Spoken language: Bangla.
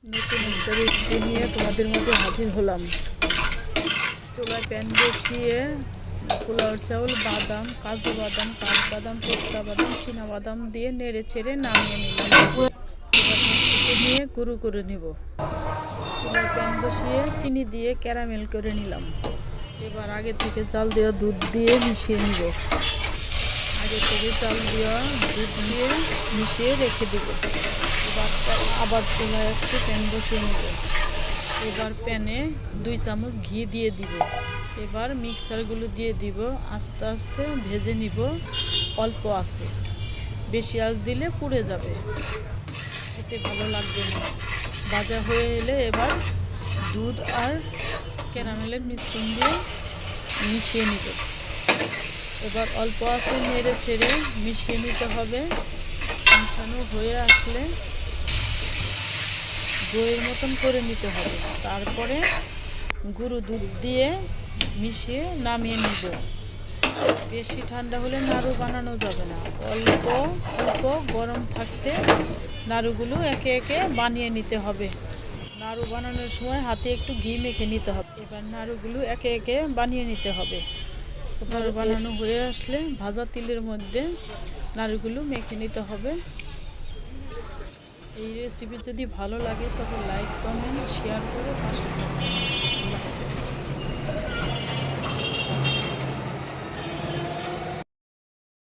নতুন একটা রেসিপি নিয়ে তোমাদের মধ্যে হাজির হলাম। চুলায় প্যান বসিয়ে পোলাওর চাউল, বাদাম, কাজু বাদাম, কাঠবাদাম, পেস্তা বাদাম, চীনা বাদাম দিয়ে নেড়ে ছেড়ে নামিয়ে নিলাম। এবার মিক্সিতে নিয়ে গুঁড়ো করে নিব। চুলায় প্যান বসিয়ে চিনি দিয়ে ক্যারামেল করে নিলাম। এবার আগে থেকে জাল দেওয়া দুধ দিয়ে মিশিয়ে নিব। আগে থেকে জাল দেওয়া দুধ দিয়ে মিশিয়ে রেখে দেব। এবার আবার চুলায় একটু প্যান বসিয়ে নেব। এবার প্যানে 2 চামচ ঘি দিয়ে দিব। এবার মিক্সারগুলো দিয়ে দিব, আস্তে আস্তে ভেজে নিব অল্প আঁচে। বেশি আঁচ দিলে পুড়ে যাবে, খেতে ভালো লাগবে না। ভাজা হয়ে এলে এবার দুধ আর ক্যারামেলের মিশ্রণ দিয়ে মিশিয়ে নিব। এবার অল্প আঁচে নেড়ে ছেড়ে মিশিয়ে নিতে হবে। মিশানো হয়ে আসলে দইয়ের মতন করে নিতে হবে। তারপরে গুঁড়ো দুধ দিয়ে মিশিয়ে নামিয়ে নিব। বেশি ঠান্ডা হলে নাড়ু বানানো যাবে না। অল্প অল্প গরম থাকতে নাড়ুগুলো একে একে বানিয়ে নিতে হবে। নাড়ু বানানোর সময় হাতে একটু ঘি মেখে নিতে হবে। এবার নাড়ুগুলো একে একে বানিয়ে নিতে হবে। নাড়ু বানানো হয়ে আসলে ভাজা তিলের মধ্যে নাড়ুগুলো মেখে নিতে হবে। এই রেসিপি যদি ভালো লাগে তবে লাইক, কমেন্ট, শেয়ার করে পাশে থাকবেন। আল্লাহ হাফেজ।